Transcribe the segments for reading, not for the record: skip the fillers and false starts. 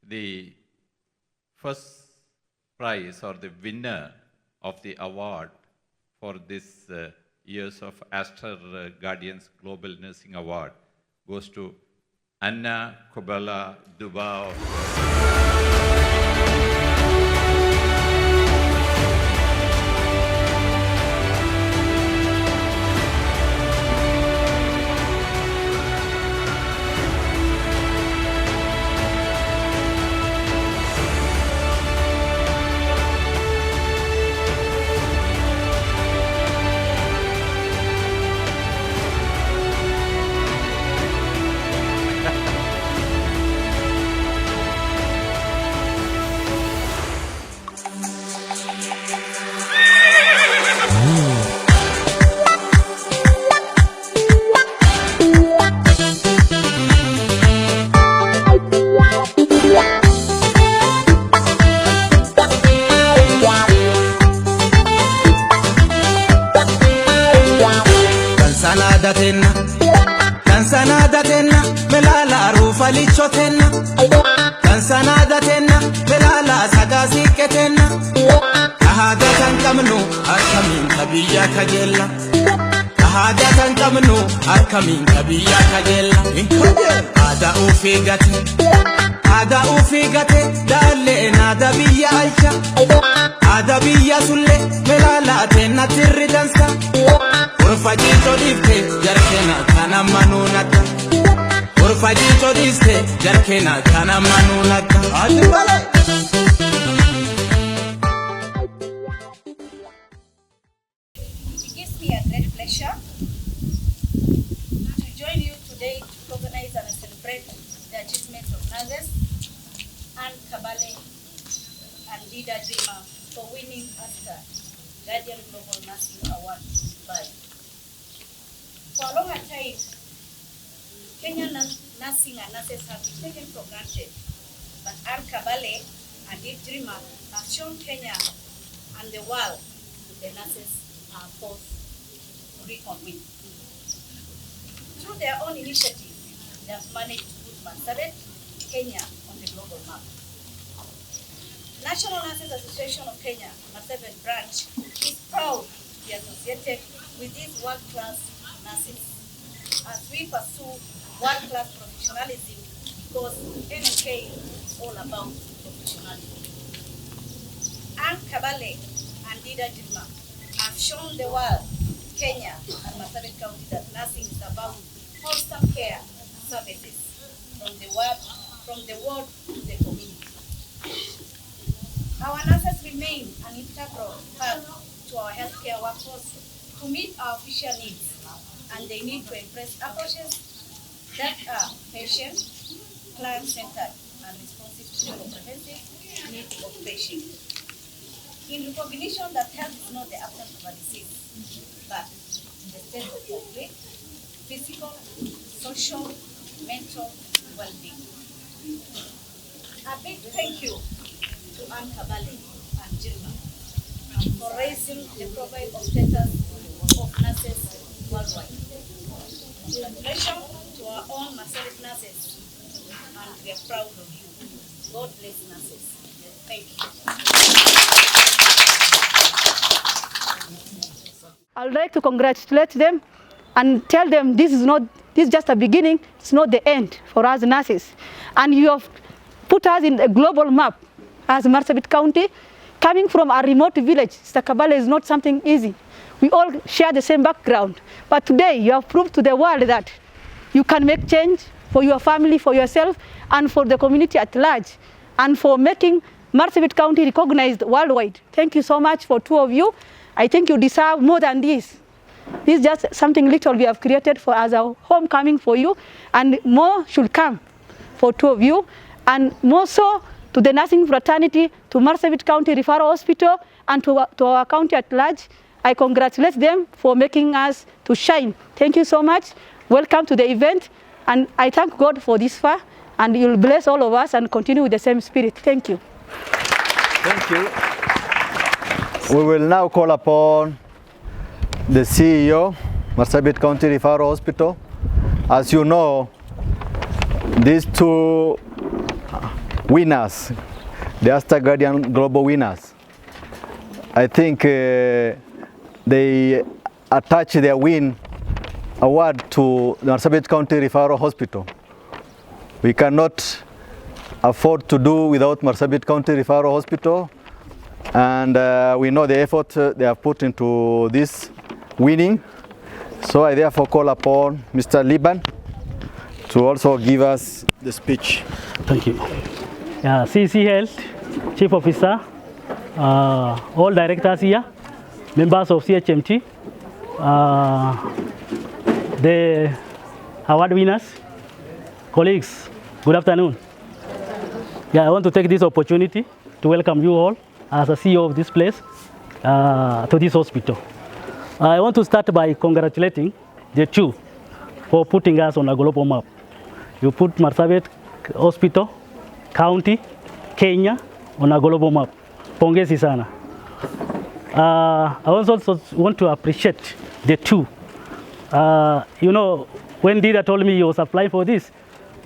the first prize or the winner of the award for this years of Aster Guardians Global Nursing Award goes to Anna Qabale Duba. Kansanaadatenna melala rufalichotenna Kansanaadatenna melala sagasiiketenna Ahadatan kamnu akamin kabiyya kajella Ahadatan kamnu akamin kabiyya kajella Ada ufigate dalle nada biyya alcha Ada biyya sulle melala tenna tirridansa Urfajito difte jarkena kana manunata Urfajito difte jarkena kana manunata Adibale It gives me a great pleasure to join you today to recognize and celebrate the achievements of nurses and Qabale and Dida Jirma for winning Aster Guardians Global Nursing Award in Dubai. For a longer time, Kenyan nursing and nurses have been taken for granted, but Qabale and Dida Jirma have shown Kenya and the world the nurses are forced to reckon with. Through their own initiative, they have managed to put Marsabit, Kenya on the global map. National Nurses Association of Kenya, Marsabit branch, is proud to be associated with these world-class nurses as we pursue world-class professionalism, because NK is all about professionalism. Qabale and Dida Jirma have shown the world, Kenya and Marsabit County, that nursing is about wholesome care services from the ward to the community. Our nurses remain an integral part to our healthcare workforce to meet our official needs, and they need to embrace approaches that are patient, client-centered, and responsive to the comprehensive needs of patients. In recognition that health is not the absence of a disease, but the state of complete physical, social, mental well-being. A big thank you to Qabale and Jirma for raising the profile of status of nurses worldwide. Congratulations to our own Marsabit nurses, and we are proud of you. God bless nurses. Thank you. I'd like to congratulate them and tell them this is just a beginning, it's not the end for us nurses. And you have put us in a global map as Marsabit County. Coming from a remote village, Qabale is not something easy. We all share the same background. But today you have proved to the world that you can make change for your family, for yourself, and for the community at large, and for making Marsabit County recognized worldwide. Thank you so much for two of you. I think you deserve more than this. This is just something little we have created for as a homecoming for you, and more should come for two of you, and more so to the nursing fraternity, to Marsabit County Referral Hospital, and to our county at large. I congratulate them for making us to shine. Thank you so much. Welcome to the event, and I thank God for this far, and you'll bless all of us and continue with the same spirit. Thank you. Thank you. We will now call upon the CEO, Marsabit County Referral Hospital. As you know, these two winners, the Aster Guardian Global winners. I think they attach their win award to the Marsabit County Referral Hospital. We cannot afford to do without Marsabit County Referral Hospital, and we know the effort they have put into this winning. So I therefore call upon Mr. Liban to also give us the speech. Thank you. CC Health, Chief Officer, all directors here, members of CHMT, the award winners, colleagues, good afternoon. I want to take this opportunity to welcome you all as a CEO of this place to this hospital. I want to start by congratulating the two for putting us on a global map. You put Marsabit Hospital, County, Kenya on a global map. Pongezi sana. I also want to appreciate the two. You know, when Dida told me he was applying for this,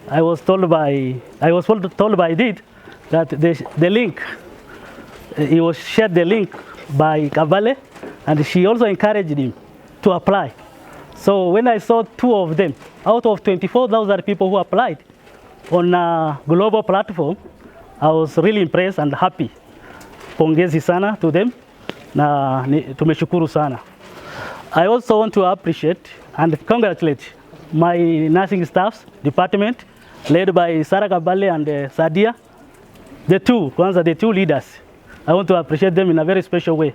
I was told by Did that the link, he was shared the link by Qabale, and she also encouraged him to apply. So when I saw two of them out of 24,000 people who applied on a global platform, I was really impressed and happy. Pongezi sana to them, na tumeshukuru sana. I also want to appreciate and congratulate my nursing staffs department led by Sarah Qabale and Sadia. The two leaders. I want to appreciate them in a very special way.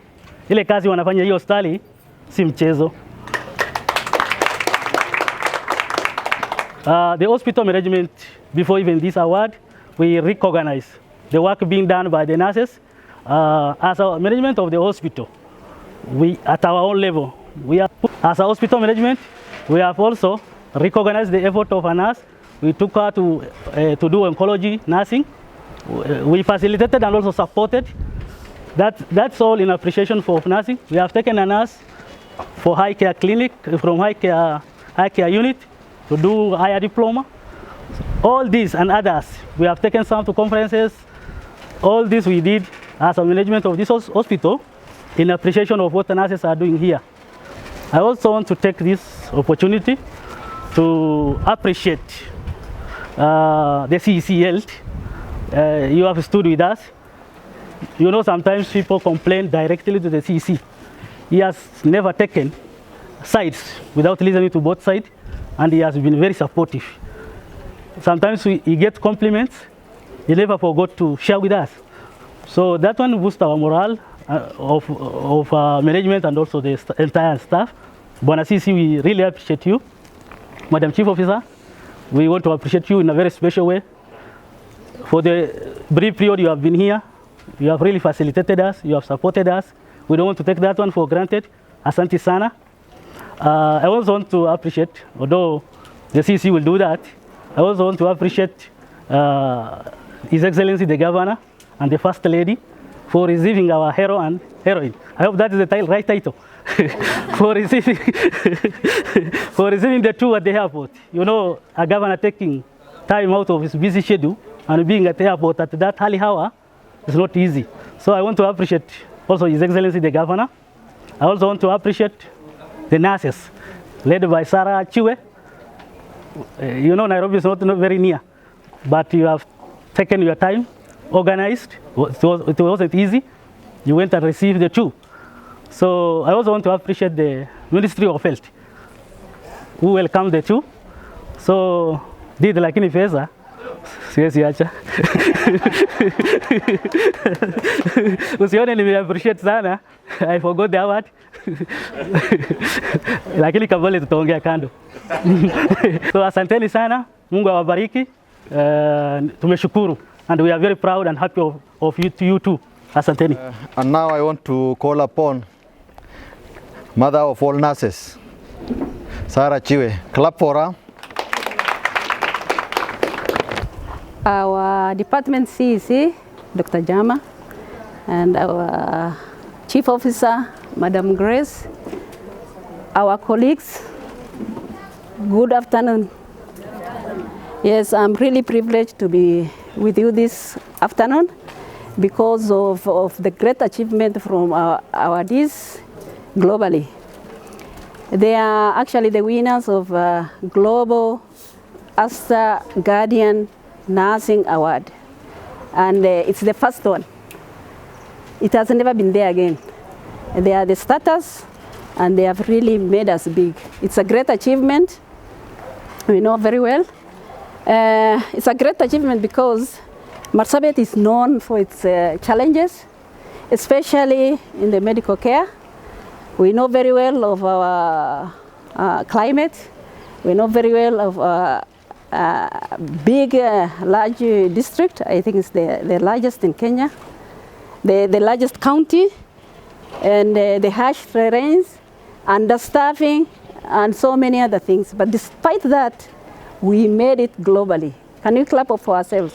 Ile kazi wanafanya hiyo hospitali si mchezo. The hospital management, before even this award, we recognize the work being done by the nurses. As a management of the hospital, we at our own level, as a hospital management, we have also recognized the effort of a nurse. We took her to do oncology nursing. We facilitated and also supported. That's all in appreciation for nursing. We have taken a nurse for high care clinic, from high care unit to do higher diploma. All these and others, we have taken some to conferences. All this we did as a management of this hospital in appreciation of what the nurses are doing here. I also want to take this opportunity to appreciate the CEC Health. You have stood with us. You know, sometimes people complain directly to the CEC. He has never taken sides without listening to both sides, and he has been very supportive. Sometimes he gets compliments, he never forgot to share with us. So that one boosts our morale of management and also the entire staff. Bwana CC, we really appreciate you. Madam Chief Officer, we want to appreciate you in a very special way. For the brief period you have been here, you have really facilitated us, you have supported us. We don't want to take that one for granted. Asante sana. I also want to appreciate, although the CC will do that, I also want to appreciate His Excellency the Governor and the First Lady for receiving our hero and heroine. I hope that is the right title. for receiving the two at the airport. You know, a governor taking time out of his busy schedule and being at the airport at that early hour is not easy. So I want to appreciate also His Excellency the Governor. I also want to appreciate the nurses led by Sarah Chiwe. You know, Nairobi is not very near, but you have taken your time, organized. It wasn't easy. You went and received the two. So I also want to appreciate the Ministry of Health who welcomed the two. So did lakini pesa siwezi acha. Usione nime appreciate sana. I forgot the award. Lakini Qabale tutaongea kando. So asanteni sana. Mungu awabariki. Tumeshukuru and we are very proud and happy of you too. Asanteni. And now I want to call upon Mother of all nurses, Sarah Chiwe. Clap for her. Our department CEC, Dr. Jirma, and our Chief Officer, Madam Grace, our colleagues, good afternoon. Yes, I'm really privileged to be with you this afternoon because of the great achievement from our awardees globally. They are actually the winners of Global Aster Guardian Nursing Award. And it's the first one. It has never been there again. They are the starters, and they have really made us big. It's a great achievement. We know very well. It's a great achievement because Marsabit is known for its challenges, especially in the medical care. We know very well of our climate. We know very well of our big, large district. I think it's the largest in Kenya, the largest county, and the harsh terrains, understaffing, and so many other things. But despite that, we made it globally. Can we clap up for ourselves?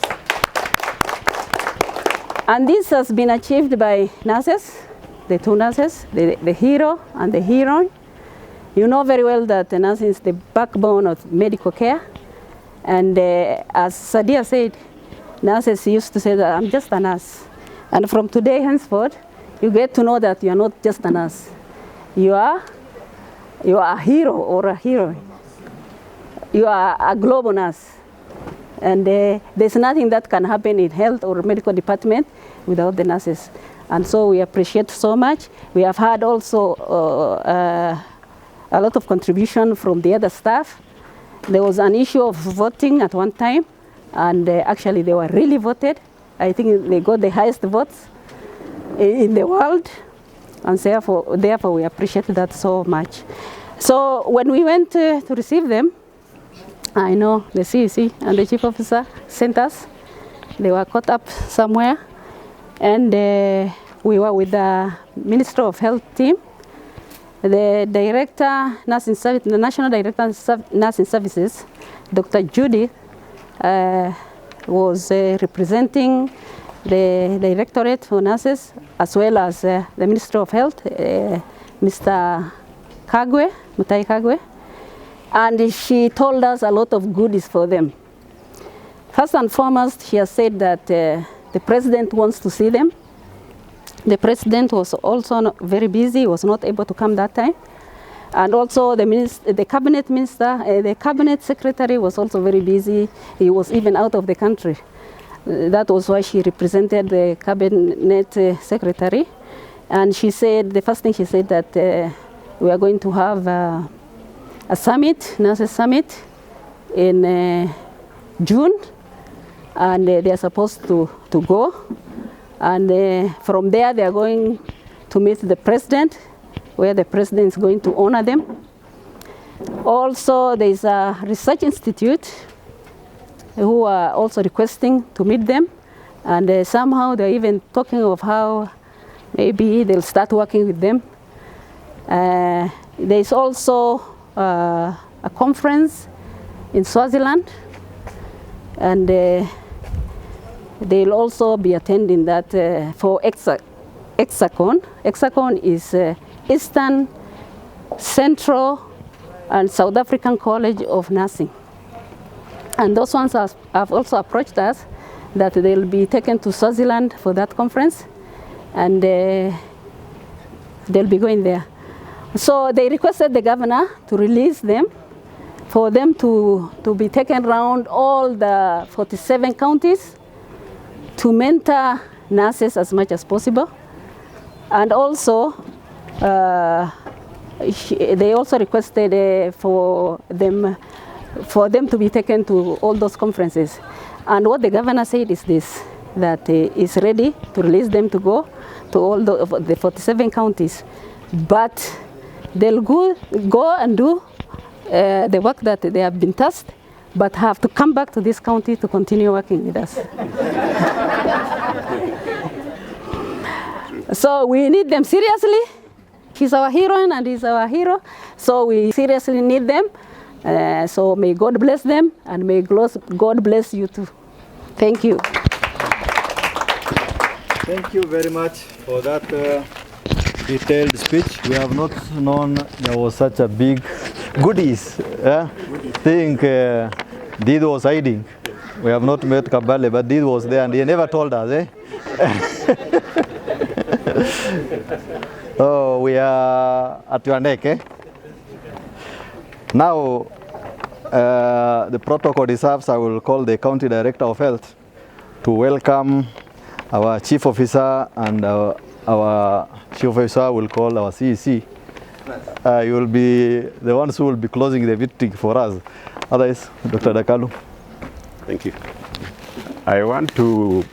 And this has been achieved by nurses, the two nurses, the hero and the heroine. You know very well that the nursing is the backbone of medical care. And as Sadia said, nurses used to say that I'm just a nurse. And from today henceforth, you get to know that you are not just a nurse. You are a hero or a heroine. You are a global nurse. And there's nothing that can happen in health or medical department without the nurses. And so we appreciate so much. We have had also a lot of contribution from the other staff. There was an issue of voting at one time, and actually they were really voted. I think they got the highest votes in the world, and therefore we appreciate that so much. So when we went to receive them, I know the CEC and the chief officer sent us. They were caught up somewhere, and we were with the Minister of Health team, the Director Nursing Service, the National Director of Nursing Services, Dr. Judy, was representing the Directorate for Nurses, as well as the Minister of Health, Mr. Kagwe, Mutai Kagwe. And she told us a lot of goodies for them. First and foremost, she has said that the President wants to see them. The President was also very busy, was not able to come that time. And also the Cabinet Minister, the Cabinet Secretary was also very busy. He was even out of the country. That was why she represented the Cabinet Secretary. And she said, the first thing she said that we are going to have a summit, Nurses Summit, in June, and they are supposed to go. And from there, they are going to meet the President, where the President is going to honor them. Also, there is a research institute who are also requesting to meet them. And somehow they're even talking of how maybe they'll start working with them. There is also a conference in Swaziland, and they'll also be attending that for Hexacon. Hexacon is Eastern, Central, and South African College of Nursing. And those ones have also approached us that they'll be taken to Swaziland for that conference, and they'll be going there. So they requested the governor to release them, for them to be taken around all the 47 counties to mentor nurses as much as possible. And also, they also requested for them to be taken to all those conferences. And what the governor said is this, that he is ready to release them to go to all the 47 counties. But they'll go and do the work that they have been tasked, but have to come back to this county to continue working with us. So we need them seriously. He's our heroine and he's our hero. So we seriously need them. So may God bless them, and may God bless you too. Thank you. Thank you very much for that detailed speech. We have not known there was such a big goodies. I think Dida was hiding. We have not met Qabale, but Dida was there and he never told us, eh? Oh, we are at your neck, eh? Now, the protocol deserves, I will call the County Director of Health to welcome our Chief Officer, and our Chief Officer will call our CEC. You will be the ones who will be closing the meeting for us. Otherwise, Dr. Dakalu. Thank you. I want to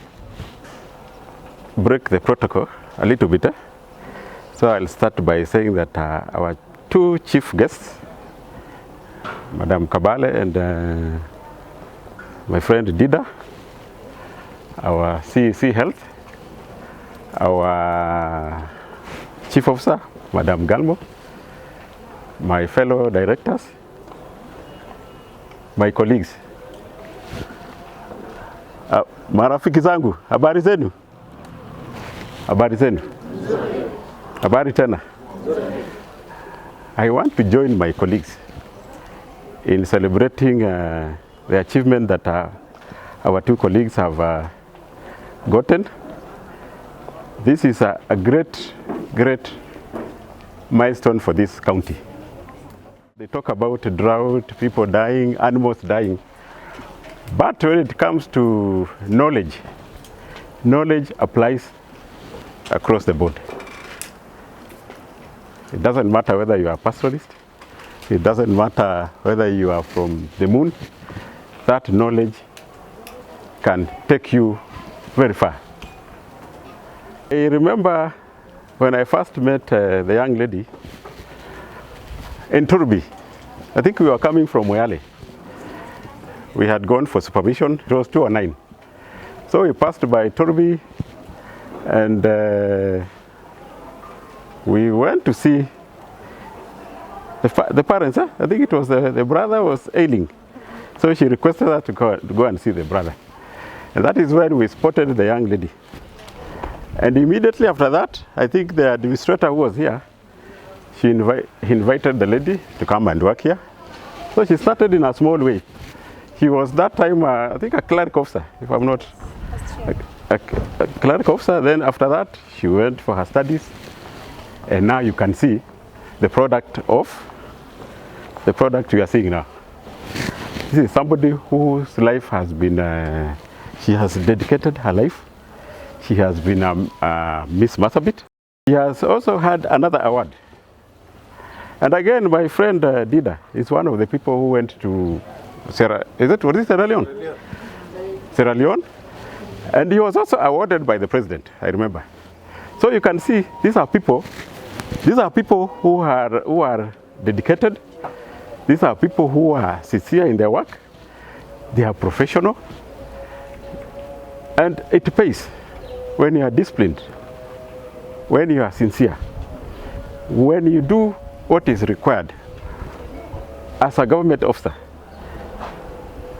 break the protocol a little bit. So I'll start by saying that our two chief guests, Madam Qabale and my friend Dida, our CEC Health, our Chief Officer, Madam Galmo, my fellow directors, my colleagues. Marafiki zangu, habari zenu? Habari zenu? Habari tena? I want to join my colleagues in celebrating the achievement that our two colleagues have gotten. This is a great milestone for this county. They talk about drought, people dying, animals dying. But when it comes to knowledge, knowledge applies across the board. It doesn't matter whether you are a pastoralist, it doesn't matter whether you are from the moon, that knowledge can take you very far. I remember when I first met the young lady in Turbi. I think we were coming from Moyale. We had gone for supervision. It was 2009. So we passed by Turbi and we went to see the parents. I think it was the brother was ailing. So she requested us to go and see the brother. And that is when we spotted the young lady. And immediately after that, I think the administrator who was here, he invited the lady to come and work here. So she started in a small way. She was that time, I think, a clerk officer, if I'm not a clerk officer. Then after that, she went for her studies. And now you can see the product we are seeing now. This is somebody whose life has been, she has dedicated her life. She has been Miss Marsabit. She has also had another award. And again, my friend Dida is one of the people who went to Sierra Leone? Sierra Leone. And he was also awarded by the president, I remember. So you can see these are people who are dedicated. These are people who are sincere in their work. They are professional. And it pays when you are disciplined, when you are sincere, when you do what is required as a government officer.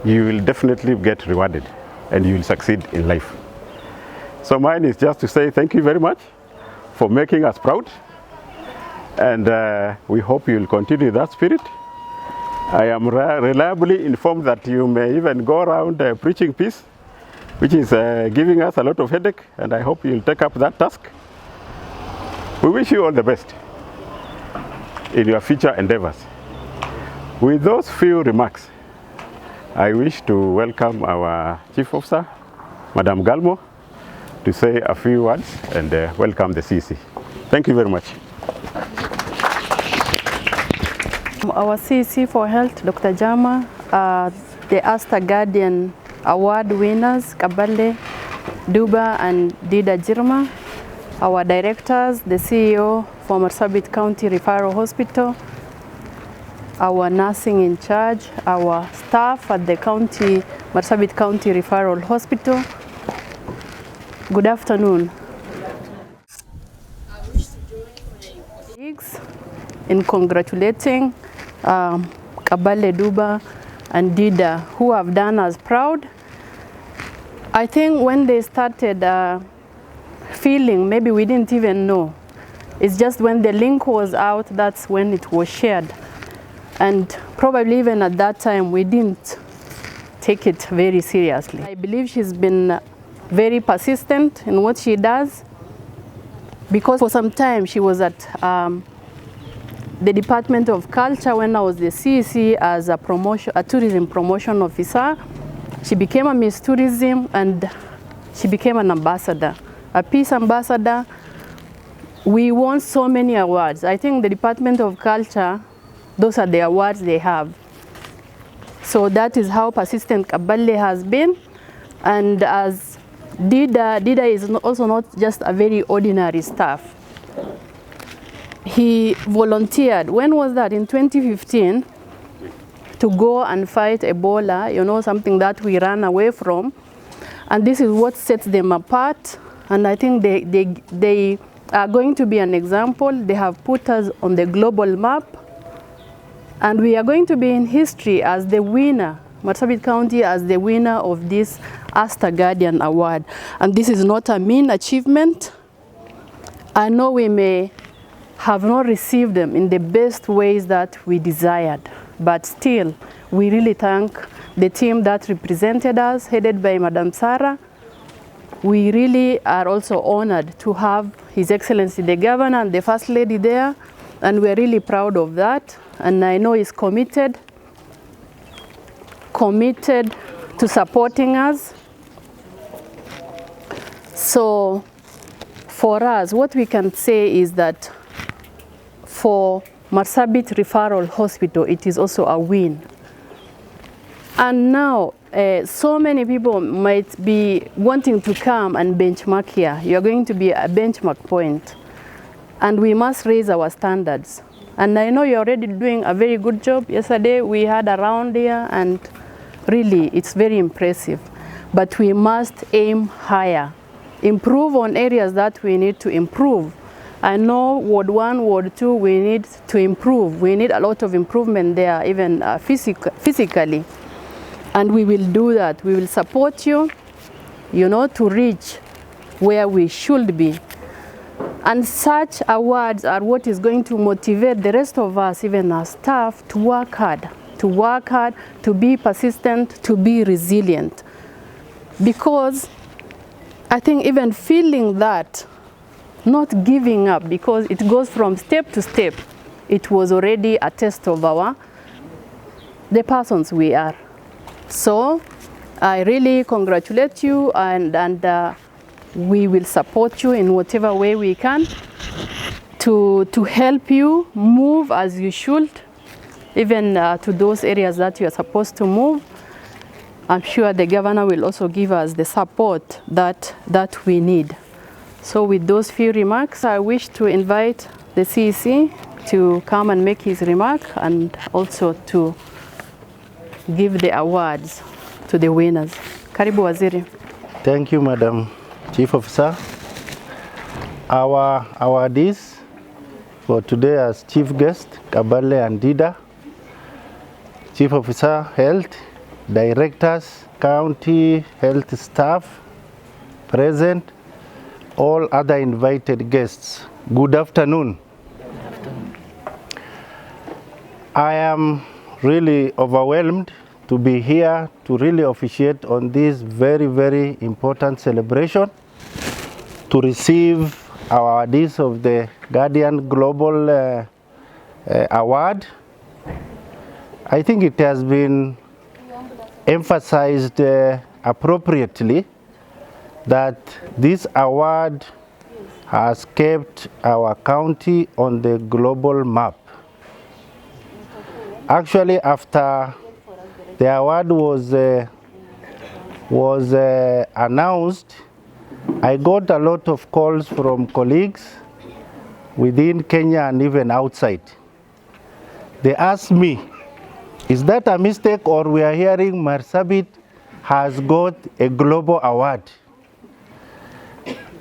You will definitely get rewarded and you will succeed in life. So mine is just to say thank you very much for making us proud, and we hope you will continue that spirit. I am reliably informed that you may even go around preaching peace, which is giving us a lot of headache, and I hope you will take up that task. We wish you all the best in your future endeavors. With those few remarks, I wish to welcome our Chief Officer, Madam Galmo, to say a few words and welcome the CC. Thank you very much. Our CC for Health, Dr. Jirma, the Aster Guardian Award winners, Qabale Duba and Dida Jirma, our directors, the CEO for Marsabit County Referral Hospital, our nursing in charge, our staff at the Marsabit County Referral Hospital. Good afternoon. I wish to join my Colleagues in congratulating Qabale Duba and Dida, who have done us proud. I think when they started feeling, maybe we didn't even know. It's just when the link was out, that's when it was shared. And probably even at that time, we didn't take it very seriously. I believe she's been very persistent in what she does, because for some time she was at the Department of Culture when I was the CEC as a tourism promotion officer. She became a Miss Tourism and she became an ambassador, a peace ambassador. We won so many awards. I think the Department of Culture, those are the awards they have. So that is how persistent Qabale has been. And as Dida is also not just a very ordinary staff. He volunteered, when was that? In 2015, to go and fight Ebola, you know, something that we ran away from. And this is what sets them apart. And I think they are going to be an example. They have put us on the global map. And we are going to be in history as the winner, Marsabit County as the winner of this Aster Guardian Award. And this is not a mean achievement. I know we may have not received them in the best ways that we desired, but still, we really thank the team that represented us, headed by Madam Sarah. We really are also honored to have His Excellency the Governor and the First Lady there, and we're really proud of that. And I know he's committed to supporting us. So for us, what we can say is that for Marsabit Referral Hospital, it is also a win. And now, so many people might be wanting to come and benchmark here. You're going to be a benchmark point. And we must raise our standards. And I know you're already doing a very good job. Yesterday, we had a round here, and really, it's very impressive. But we must aim higher, improve on areas that we need to improve. I know Ward 1, Ward 2, we need to improve. We need a lot of improvement there, even physically. And we will do that. We will support you, you know, to reach where we should be. And such awards are what is going to motivate the rest of us, even our staff, to work hard, to be persistent, to be resilient. Because I think even feeling that, not giving up, because it goes from step to step, it was already a test of the persons we are. So I really congratulate you, and we will support you in whatever way we can to help you move as you should, even to those areas that you are supposed to move. I'm sure the governor will also give us the support that we need. So with those few remarks, I wish to invite the CEC to come and make his remark, and also to give the awards to the winners. Karibu Waziri. Thank you, Madam Chief Officer. Our awardees for today as chief guest, Qabale and Dida, Chief Officer Health, Directors, County Health Staff present, all other invited guests. Good afternoon. I am really overwhelmed to be here to really officiate on this very, very important celebration, to receive our awardees of the Guardian Global Award. I think it has been emphasized appropriately that this award has kept our county on the global map. Actually, after the award was announced, I got a lot of calls from colleagues within Kenya and even outside. They asked me, is that a mistake, or we are hearing Marsabit has got a global award?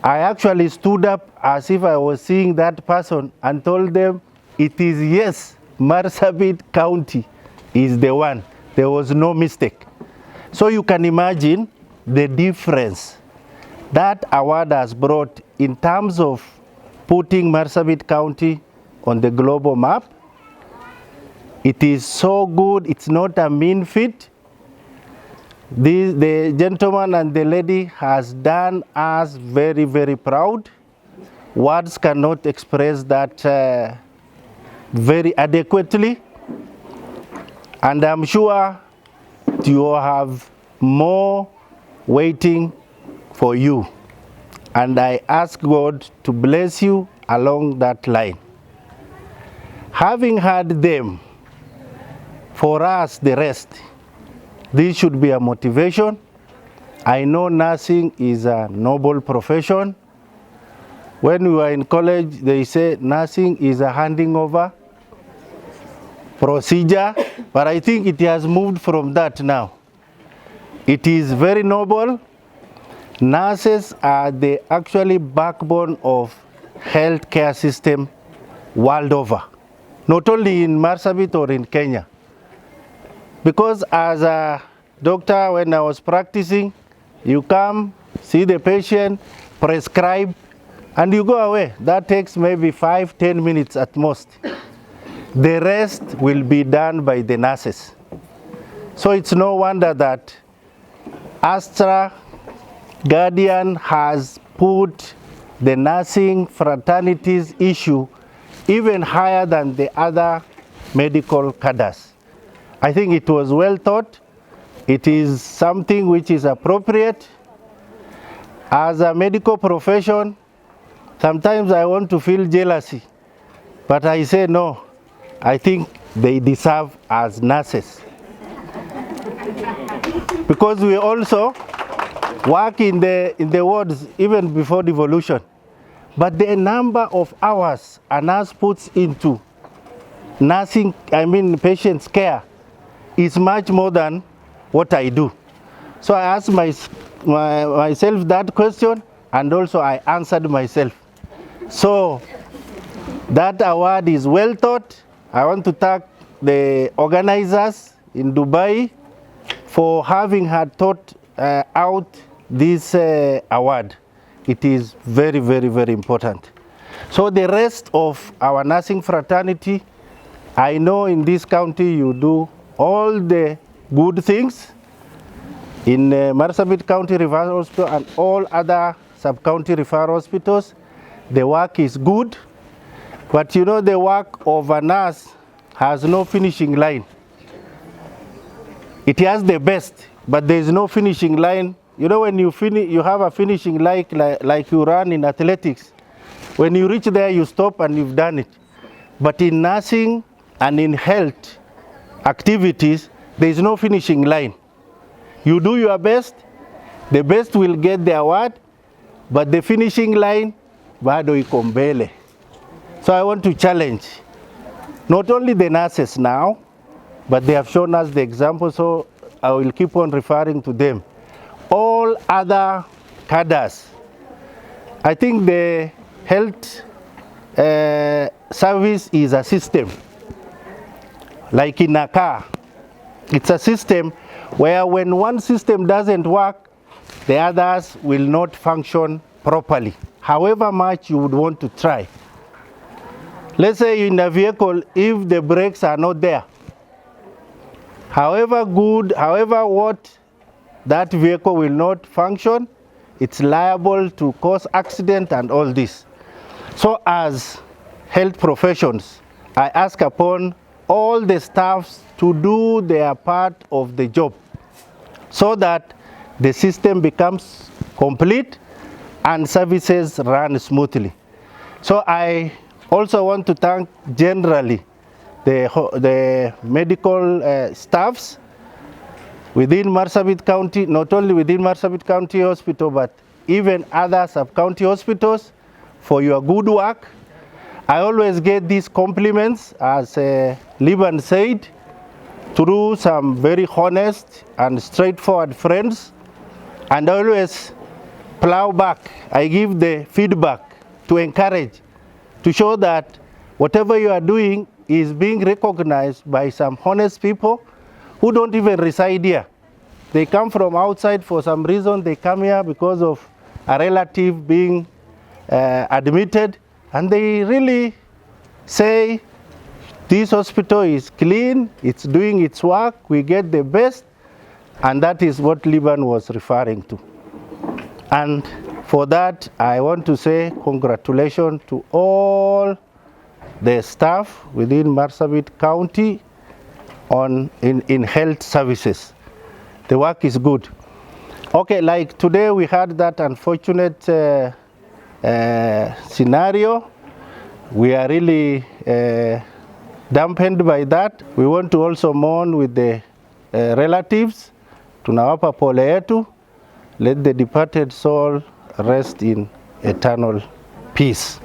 I actually stood up as if I was seeing that person and told them it is yes, Marsabit County is the one. There was no mistake. So you can imagine the difference that award has brought in terms of putting Marsabit County on the global map. It is so good, it's not a mean feat. The gentleman and the lady has done us very, very proud. Words cannot express that very adequately. And I'm sure you have more waiting for you. And I ask God to bless you along that line. Having had them, for us, the rest, this should be a motivation. I know nursing is a noble profession. When we were in college, they say nursing is a handing over procedure, but I think it has moved from that now. It is very noble. Nurses are the actually backbone of healthcare system world over, not only in Marsabit or in Kenya. Because as a doctor, when I was practicing, you come, see the patient, prescribe, and you go away. That takes maybe 5-10 minutes at most. The rest will be done by the nurses. So it's no wonder that Aster Guardian has put the nursing fraternities issue even higher than the other medical cadres. I think it was well thought. It is something which is appropriate. As a medical profession, sometimes I want to feel jealousy, but I say no. I think they deserve as nurses. Because we also work in the wards even before devolution. But the number of hours a nurse puts into nursing, patient's care, is much more than what I do. So I asked myself that question, and also I answered myself. So that award is well thought. I want to thank the organizers in Dubai for having had thought out this award. It is very, very, very important. So the rest of our nursing fraternity, I know in this county you do all the good things. In Marsabit County Referral Hospital and all other sub-county referral hospitals, the work is good. But you know, the work of a nurse has no finishing line. It has the best, but there is no finishing line. You know, when you have a finishing line like you run in athletics. When you reach there, you stop and you've done it. But in nursing and in health activities, there is no finishing line. You do your best, the best will get the award, but the finishing line, bado iko mbele. So I want to challenge not only the nurses now, but they have shown us the example, so I will keep on referring to them. All other cadres, I think the health service is a system. Like in a car, it's a system where when one system doesn't work, the others will not function properly, however much you would want to try. Let's say in a vehicle, if the brakes are not there, however good, however what, that vehicle will not function. It's liable to cause accident and all this. So as health professions, I ask upon all the staffs to do their part of the job so that the system becomes complete and services run smoothly. So I also want to thank generally the medical staffs within Marsabit County, not only within Marsabit County Hospital, but even other sub-county hospitals for your good work. I always get these compliments, as Liban said, through some very honest and straightforward friends, and I always plow back. I give the feedback to encourage, to show that whatever you are doing is being recognized by some honest people who don't even reside here. They come from outside for some reason. They come here because of a relative being admitted, and they really say, this hospital is clean, it's doing its work, we get the best, And that is what Liban was referring to. And for that, I want to say congratulations to all the staff within Marsabit County in health services. The work is good. Okay, like today we had that unfortunate scenario. We are really dampened by that. We want to also mourn with the relatives. Tunawapa pole yetu. Let the departed soul rest in eternal peace.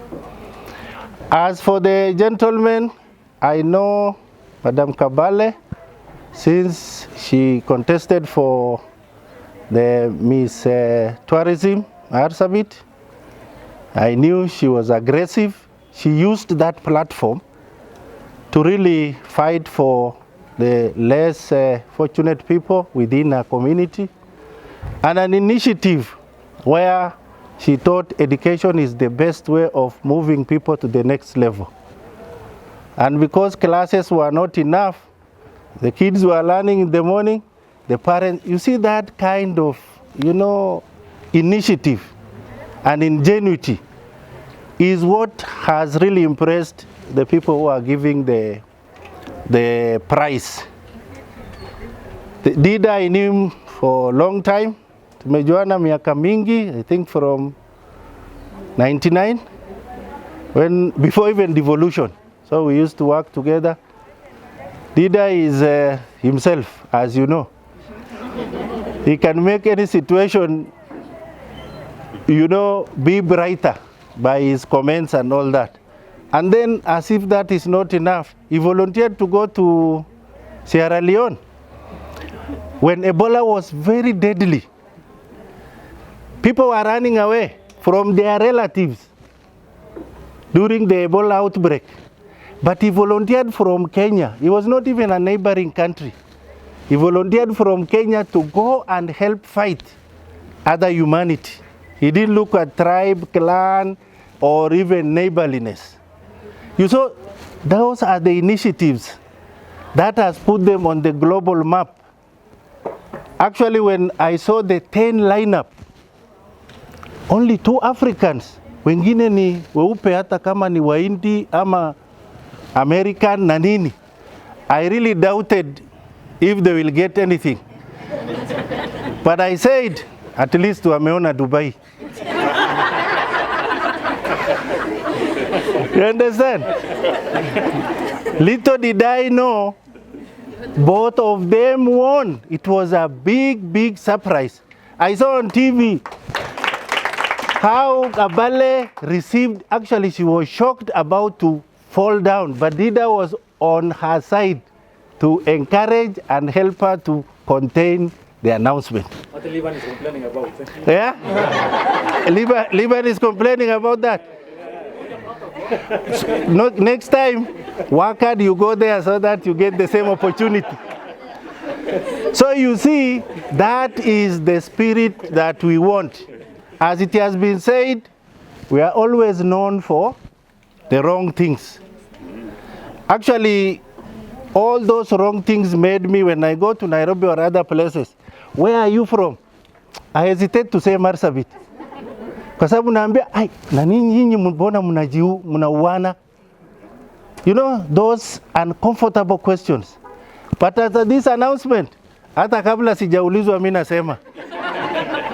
As for the gentleman, I know Madam Qabale, since she contested for the Miss Tourism Marsabit. I knew she was aggressive. She used that platform to really fight for the less fortunate people within her community, and an initiative where she thought education is the best way of moving people to the next level. And because classes were not enough, the kids were learning in the morning, the parents, you see that kind of, initiative and ingenuity is what has really impressed the people who are giving the prize. Dida, I knew him for a long time. Tumejuana miaka mingi, I think from 99, before even devolution. So we used to work together. Dida is himself, as you know. He can make any situation, be brighter by his comments and all that. And then, as if that is not enough, he volunteered to go to Sierra Leone when Ebola was very deadly. People were running away from their relatives during the Ebola outbreak. But he volunteered from Kenya. He was not even a neighboring country. He volunteered from Kenya to go and help fight other humanity. He didn't look at tribe, clan, or even neighborliness. You saw, those are the initiatives that has put them on the global map. Actually, when I saw the 10 lineup, only 2 Africans, wengine ni weupe hata kama ni Wahindi ama American na nini. I really doubted if they will get anything. But I said, at least wameona Dubai. You understand? Little did I know, both of them won. It was a big, big surprise. I saw on TV how Qabale received, actually she was shocked about to fall down, but Dida was on her side to encourage and help her to contain the announcement. What the Liban is complaining about. Yeah? Liban is complaining about that. So, next time, work hard, you go there so that you get the same opportunity. So you see, that is the spirit that we want. As it has been said, we are always known for the wrong things. Actually, all those wrong things made me, when I go to Nairobi or other places, where are you from? I hesitate to say Marsabit. Kwa sababu naambia, ai, na nyinyi mbona mnauana? Those uncomfortable questions. But after this announcement, hata kabla sijaulizwa mimi nasema,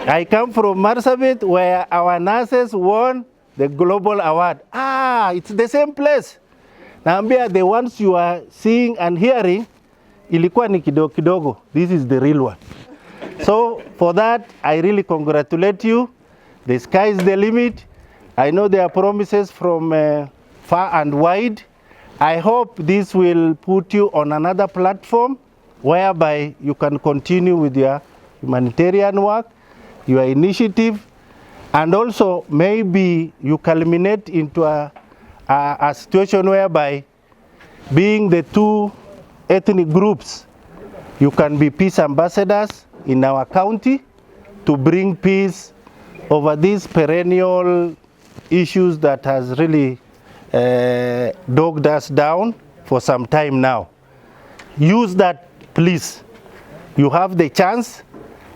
I come from Marsabit, where our nurses won the global award. It's the same place. Naambia, the ones you are seeing and hearing, ilikuwa ni kidogo kidogo. This is the real one. So for that, I really congratulate you. The sky is the limit. I know there are promises from far and wide. I hope this will put you on another platform whereby you can continue with your humanitarian work, your initiative, and also maybe you culminate into a situation whereby, being the 2 ethnic groups, you can be peace ambassadors in our county to bring peace over these perennial issues that has really dogged us down for some time now. Use that, please. you have the chance.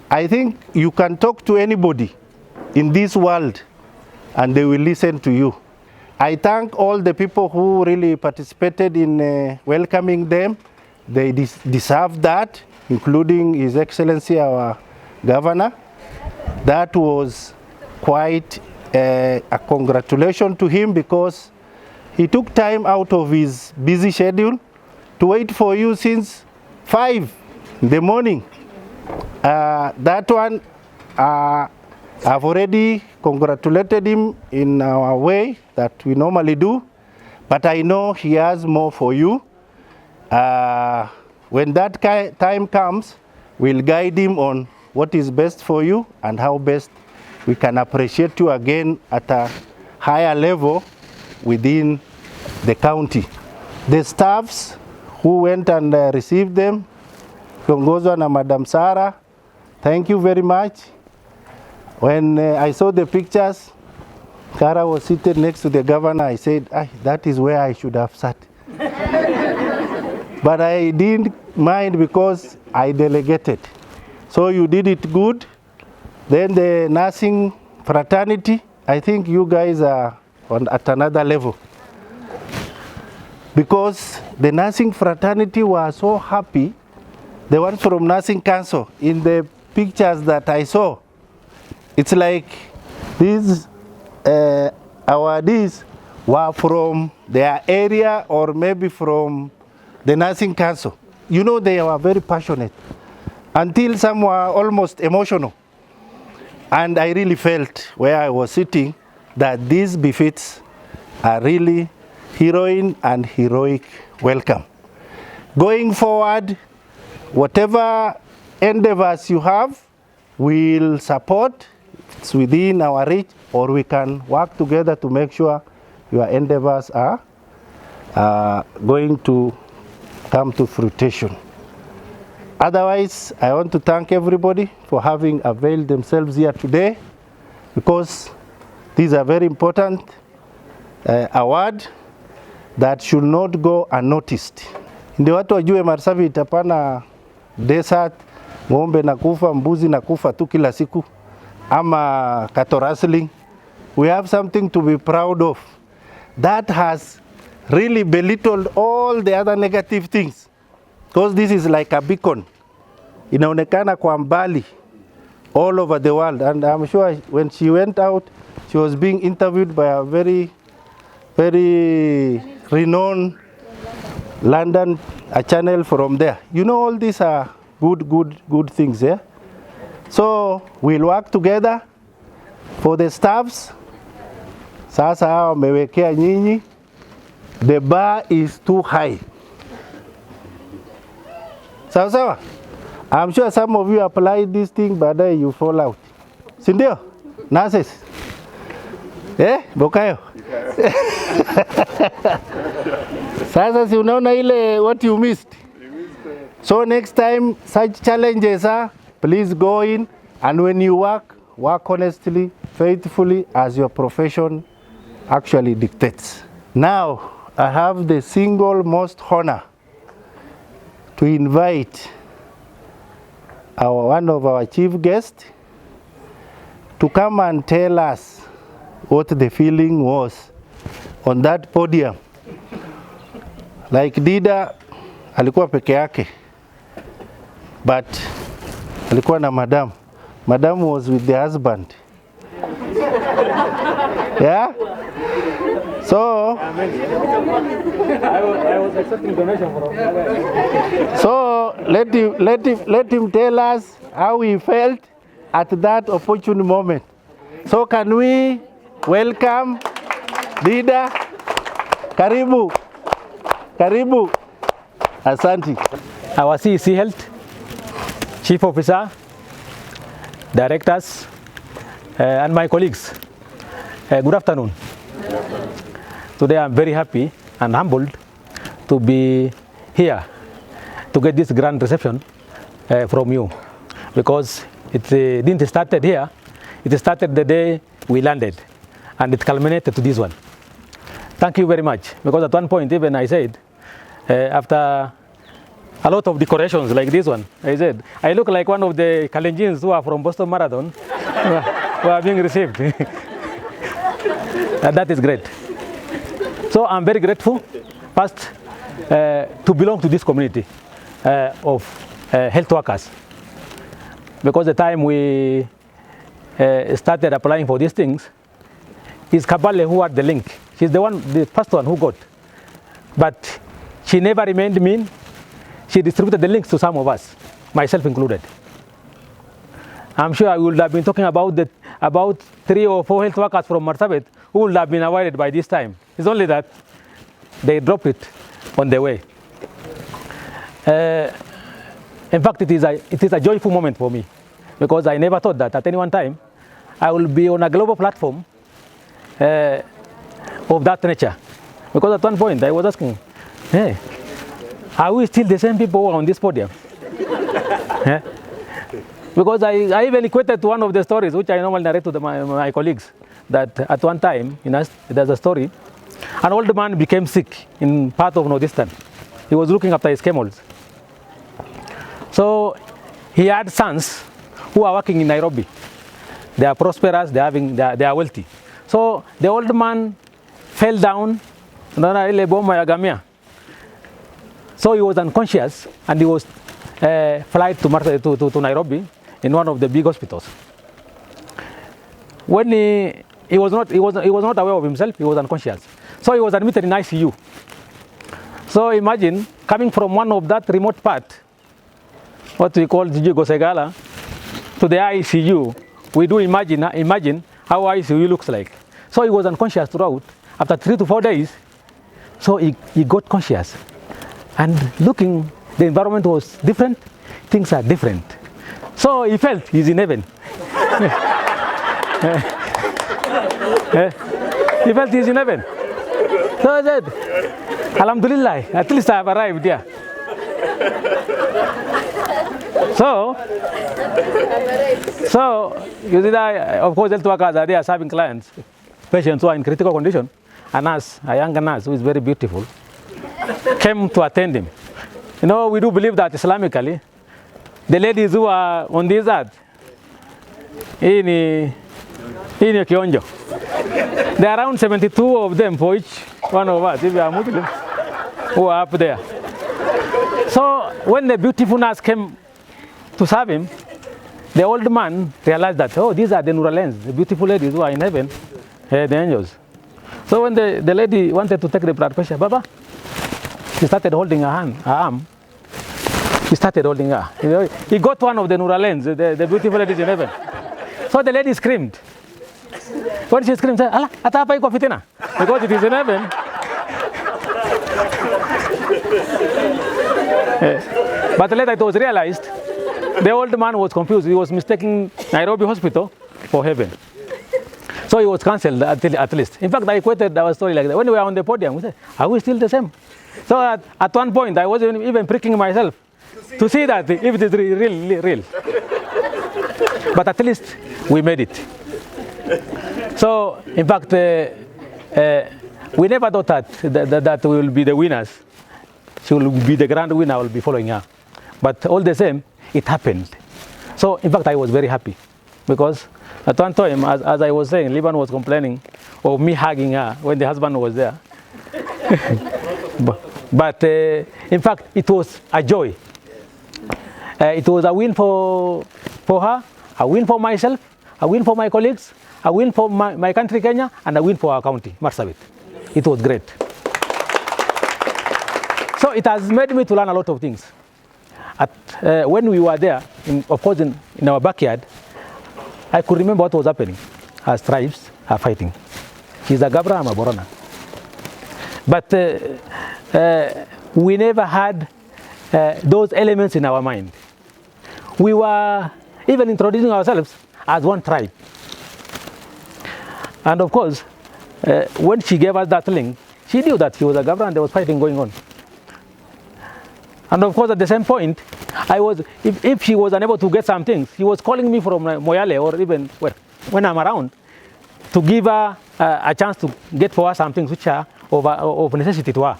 I think you can talk to anybody in this world and they will listen to you. I thank all the people who really participated in welcoming them. They deserve that, including His Excellency, our Governor. That was quite a congratulation to him, because he took time out of his busy schedule to wait for you since 5 in the morning. That one, I've already congratulated him in our way that we normally do, but I know he has more for you. When that time comes, we'll guide him on what is best for you and how best we can appreciate you again at a higher level within the county. The staffs who went and received them, kiongozwa na Madam Sarah, thank you very much. When I saw the pictures, Kara was seated next to the governor. I said, that is where I should have sat. But I didn't mind because I delegated. So you did it good. Then the nursing fraternity, I think you guys are at another level. Because the nursing fraternity were so happy, the ones from Nursing Council, in the pictures that I saw, it's like these awardees were from their area or maybe from the Nursing Council. You know, they were very passionate, until some were almost emotional. And I really felt where I was sitting that these befits a really heroine and heroic welcome. Going forward, whatever endeavors you have, we'll support. It's within our reach, or we can work together to make sure your endeavors are going to come to fruition. Otherwise, I want to thank everybody for having availed themselves here today, because these are very important award that should not go unnoticed. Ndio watu wajue Marsabit hapana desert, ng'ombe na kufa, mbuzi na kufa tu kila siku, ama cattle rustling. We have something to be proud of that has really belittled all the other negative things, because this is like a beacon. Inaonekana kwa mbali all over the world, and I'm sure when she went out, she was being interviewed by a very, very renowned London channel from there. You know, all these are good things, yeah? So we'll work together. For the staffs, sasa hawa wamewekea nyinyi, the bar is too high. Sawa sawa? I'm sure some of you applied this thing, but then you fall out. Sindio? Nurses? Bokayo? Sasa si unaona ile what you missed? So next time such challenges are, please go in, and when you work honestly, faithfully, as your profession actually dictates. Now, I have the single most honor to invite one of our chief guests to come and tell us what the feeling was on that podium. Like Dida alikuwa peke yake, but alikuwa na madam. Madam was with the husband. Yeah? So I was accepting donation from So let him tell us how he felt at that opportune moment. So can we welcome Dida? Karibu. Karibu. Asante. Our CEC Health, Chief Officer, Directors, and my colleagues. Good afternoon. Today I'm very happy and humbled to be here to get this grand reception from you, because it didn't start here, it started the day we landed, and it culminated to this one. Thank you very much, because at one point even I said, after a lot of decorations like this one. I said, I look like one of the Kalenjins who are from Boston Marathon who are being received. And that is great. So I'm very grateful, first, to belong to this community of health workers. Because the time we started applying for these things, it's Qabale who had the link. She's the first one who got. But she never remained mean. She distributed the links to some of us, myself included. I'm sure I would have been talking about 3 or 4 health workers from Marsabit who would have been awarded by this time. It's only that they dropped it on the way. In fact, it is a joyful moment for me, because I never thought that at any one time I will be on a global platform of that nature. Because at one point I was asking, hey, are we still the same people on this podium? Yeah? Because I even equated to one of the stories which I normally narrate to my colleagues, that at one time, there's a story, an old man became sick in part of Northeastern. He was looking after his camels. So he had sons who are working in Nairobi. They are prosperous, they are wealthy. So the old man fell down, so he was unconscious, and he was flight to Nairobi in one of the big hospitals. When he was not aware of himself, he was unconscious. So he was admitted in ICU. So imagine coming from one of that remote part, what we call Gosegala, to the ICU. We do imagine how ICU looks like. So he was unconscious throughout. After 3 to 4 days, so he got conscious. And looking, the environment was different, things are different. So he felt he's in heaven. He felt he's in heaven. So I said, Alhamdulillah, at least I have arrived there. So you see that, of course, health workers are there serving clients, patients who are in critical condition. A nurse, a younger nurse who is very beautiful, came to attend him. You know, we do believe that Islamically, the ladies who are on this earth, in Kionjo, there are around 72 of them for each one of us, if you are Muslim, who are up there. So when the beautiful nurse came to serve him, the old man realized that, oh, these are the Nuralens, the beautiful ladies who are in heaven, the angels. So when the lady wanted to take the blood pressure, Baba, he started holding her arm. He started holding her. He got one of the Nuralens, the beautiful ladies in heaven. So the lady screamed. When she screamed, she said, Allah, atapa iko fitina, because it is in heaven. But later it was realized, the old man was confused. He was mistaking Nairobi hospital for heaven. So he was cancelled at least. In fact, I quoted our story like that. When we were on the podium, we said, are we still the same? So at one point, I was even pricking myself to see that if it is real. But at least we made it. So, in fact, we never thought that we will be the winners. She will be the grand winner, I will be following her. But all the same, it happened. So, in fact, I was very happy, because at one time, as I was saying, Liban was complaining of me hugging her when the husband was there. But in fact, it was a joy. It was a win for her, a win for myself, a win for my colleagues, a win for my country, Kenya, and a win for our county, Marsabit. It was great. So it has made me to learn a lot of things. When we were there, of course, in our backyard, I could remember what was happening as tribes are fighting. She's a Gabra, I'm a Borona. But we never had those elements in our mind. We were even introducing ourselves as one tribe. And of course, when she gave us that link, she knew that she was a Gabra and there was fighting going on. And of course, at the same point, if she was unable to get some things, she was calling me from Moyale, or even when I'm around, to give her a chance to get for her some things which are of necessity to her.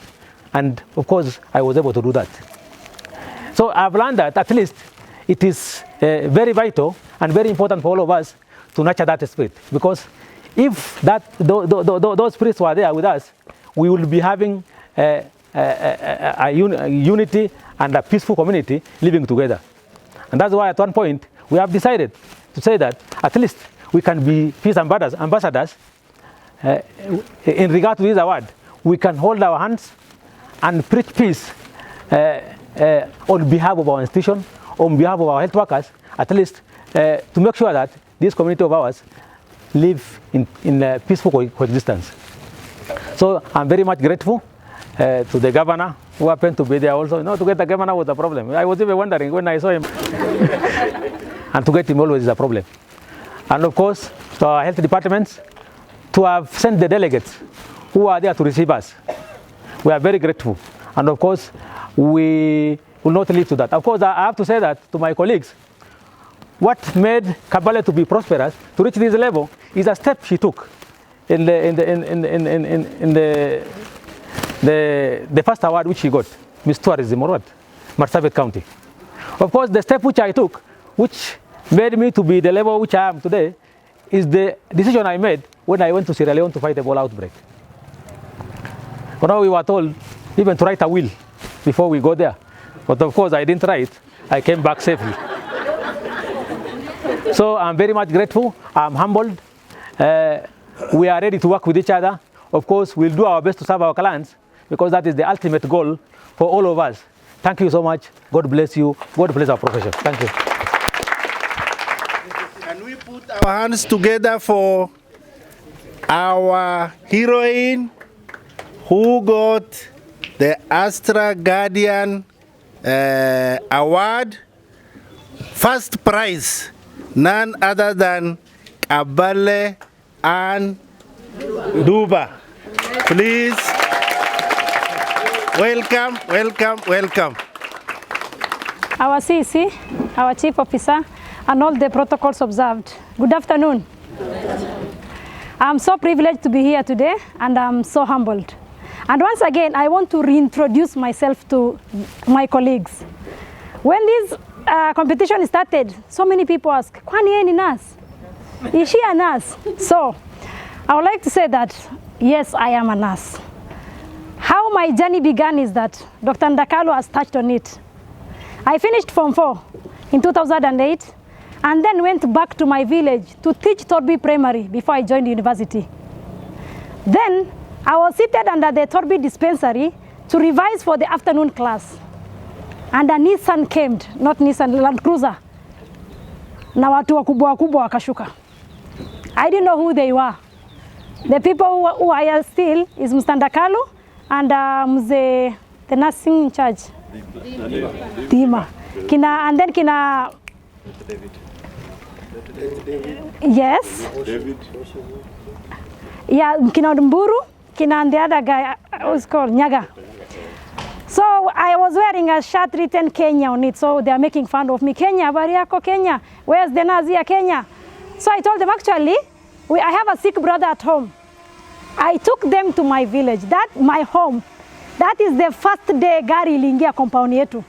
And of course, I was able to do that. So I've learned that at least it is very vital and very important for all of us to nurture that spirit, because if those spirits were there with us, we will be having a unity and a peaceful community living together. And that's why at one point we have decided to say that at least we can be peace ambassadors in regard to this award. We can hold our hands and preach peace on behalf of our institution, on behalf of our health workers, at least to make sure that this community of ours live in peaceful coexistence. So I'm very much grateful to the governor, who happened to be there also. You know, to get the governor was a problem. I was even wondering when I saw him. And to get him always is a problem. And of course, to our health departments, to have sent the delegates who are there to receive us. We are very grateful. And of course, we will not leave to that. Of course, I have to say that to my colleagues, what made Qabale to be prosperous, to reach this level, is a step she took in the first award which she got, Miss Tourism or what, Marsabit County. Of course, the step which I took, which made me to be the level which I am today, is the decision I made when I went to Sierra Leone to fight Ebola outbreak. You know, we were told even to write a will before we go there. But of course, I didn't write. I came back safely. So I'm very much grateful. I'm humbled. We are ready to work with each other. Of course, we'll do our best to serve our clients, because that is the ultimate goal for all of us. Thank you so much. God bless you. God bless our profession. Thank you. Can we put our hands together for our heroine who got the Aster Guardian award? First prize, none other than Qabale Duba. Please, welcome, welcome, welcome. Our CC, our chief officer, and all the protocols observed. Good afternoon. I'm so privileged to be here today, and I'm so humbled. And once again, I want to reintroduce myself to my colleagues. When this competition started, so many people ask, kwani yeye ni nurse? Is she a nurse? So, I would like to say that, yes, I am a nurse. How my journey began is that Dr. Ndakalo has touched on it. I finished Form 4 in 2008, and then went back to my village to teach Torbi Primary before I joined university. Then, I was seated under the Torbi dispensary to revise for the afternoon class. And a Nissan came, not Nissan, Land Cruiser. Na watu wakubwa wakubwa wakashuka. I didn't know who they were. The people who are here still is Mr. Ndakalo and the nursing in charge. Dima. And then Kina. Yes. Yeah, Kina Mburu, Kina and the other guy was called Nyaga. So I was wearing a shirt written Kenya on it, so they are making fun of me. Kenya, Bariako, Kenya. Where's the Nazia, Kenya? So I told them, actually, I have a sick brother at home. I took them to my village, my home. That is the first day gari iliingia compound yetu.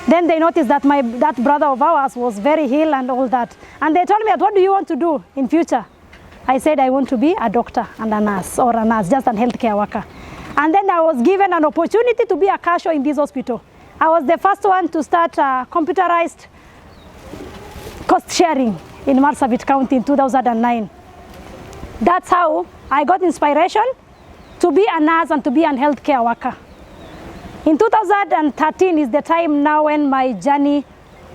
Then they noticed that that brother of ours was very ill and all that. And they told me, what do you want to do in future? I said, I want to be a doctor and a nurse, or a nurse, just a healthcare worker. And then I was given an opportunity to be a cashier in this hospital. I was the first one to start computerized cost sharing in Marsabit County in 2009. That's how I got inspiration to be a nurse and to be a healthcare worker. In 2013 is the time now when my journey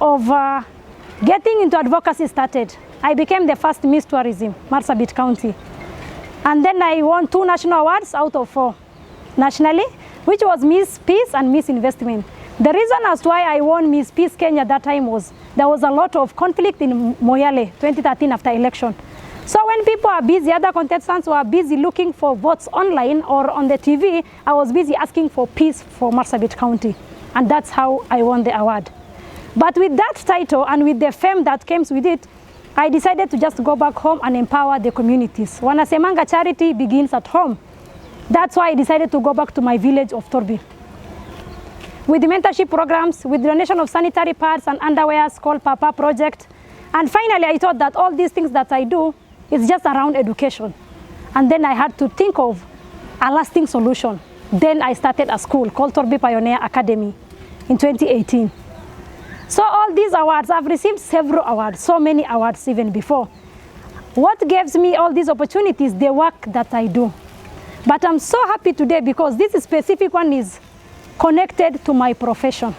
of getting into advocacy started. I became the first Miss Tourism, Marsabit County. And then I won 2 national awards out of 4 nationally, which was Miss Peace and Miss Investment. The reason as to why I won Miss Peace Kenya that time was there was a lot of conflict in Moyale 2013 after election. So when people are busy, other contestants were busy looking for votes online or on the TV, I was busy asking for peace for Marsabit County. And that's how I won the award. But with that title and with the fame that comes with it, I decided to just go back home and empower the communities. Wanasemanga charity begins at home. That's why I decided to go back to my village of Torbi. with mentorship programs, with donation of sanitary pads and underwears called Papa Project. And finally, I thought that all these things that I do is just around education. And then I had to think of a lasting solution. Then I started a school called Torbi Pioneer Academy in 2018. So all these awards, I've received several awards, so many awards even before. What gives me all these opportunities? The work that I do. But I'm so happy today because this specific one is connected to my profession.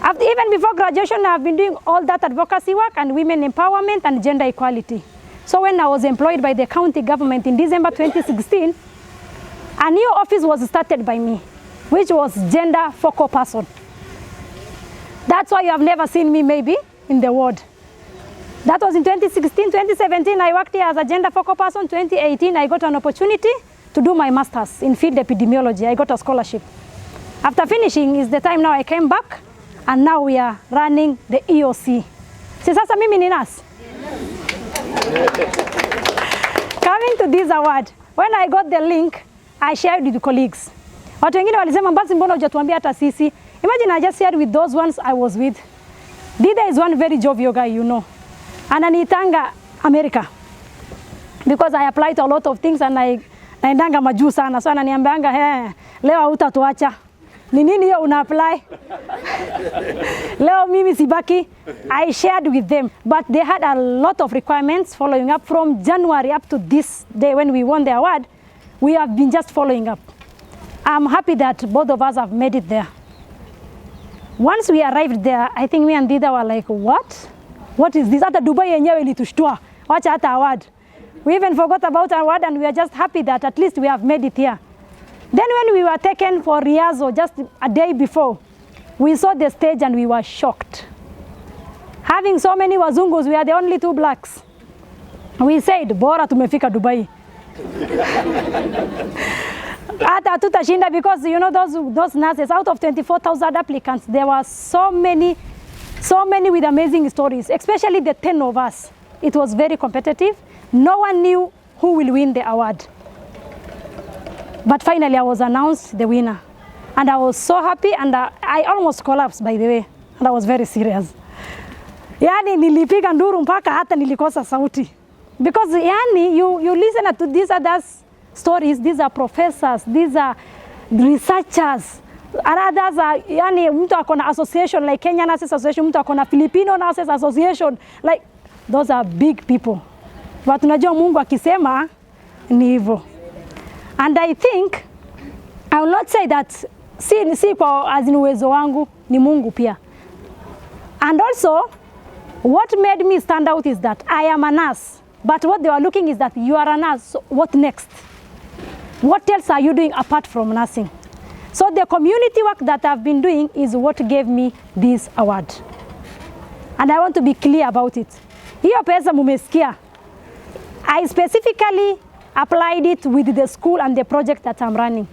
Even before graduation, I've been doing all that advocacy work and women empowerment and gender equality. So when I was employed by the county government in December 2016, a new office was started by me, which was gender focal person. That's why you have never seen me maybe in the ward. That was in 2016. 2017, I worked here as a gender focal person. 2018, I got an opportunity to do my master's in field epidemiology. I got a scholarship. After finishing is the time now I came back, and now we are running the EOC. Si sasa mimi ni nurse. Coming to this award, when I got the link, I shared with the colleagues. Watu wengine walisema basi mbona hujatuambia hata sisi. Imagine I just shared with those ones I was with. Dida is one very jovial guy, you know. Ananiitanga America. Because I applied to a lot of things and naendanga majuu sana. So ananiambianga, leo hutatuacha. Ni nini hiyo una apply? Leo mimi sibaki. I shared with them, but they had a lot of requirements following up from January up to this day when we won the award. We have been just following up. I'm happy that both of us have made it there. Once we arrived there, I think me and Dida were like, what? What is this? Hata Dubai yenyewe ilitushtua. Wacha hata award. We even forgot about award and we are just happy that at least we have made it here. Then when we were taken for Riazo just a day before, we saw the stage and we were shocked. Having so many wazungus, we are the only two blacks. We said, bora tumefika Dubai. Hata tutashinda because you know those nurses, out of 24,000 applicants, there were so many with amazing stories, especially the 10 of us. It was very competitive. No one knew who will win the award. But finally I was announced the winner. And I was so happy and I almost collapsed, by the way. And I was very serious. Yani nilipiga nduru mpaka hata nilikosa sauti. Because yani you listen to these others stories, these are professors, these are researchers, and others are, yani mtu akona association like Kenyan Nurses Association, mtu akona Filipino Nurses Association, like those are big people. But unajua Mungu akisema ni hivyo. And I think, I will not say that si kwa as in uwezo wangu, ni Mungu pia. And also, what made me stand out is that I am a nurse. But what they were looking is that you are a nurse, so what next? What else are you doing apart from nursing? So the community work that I've been doing is what gave me this award. And I want to be clear about it. Hiyo pesa mumesikia. I specifically applied it with the school and the project that I'm running.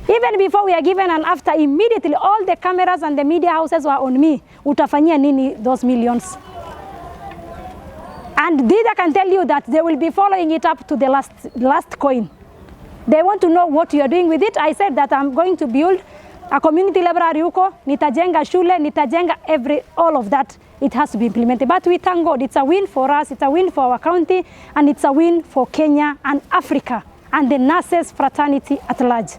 Even before we are given and after, immediately all the cameras and the media houses were on me. Utafanyia nini those millions? And Dida can tell you that they will be following it up to the last coin. They want to know what you are doing with it. I said that I'm going to build a community library huko, nitajenga shule, nitajenga all of that. It has to be implemented. But we thank God, it's a win for us, it's a win for our county, and it's a win for Kenya and Africa and the nurses fraternity at large.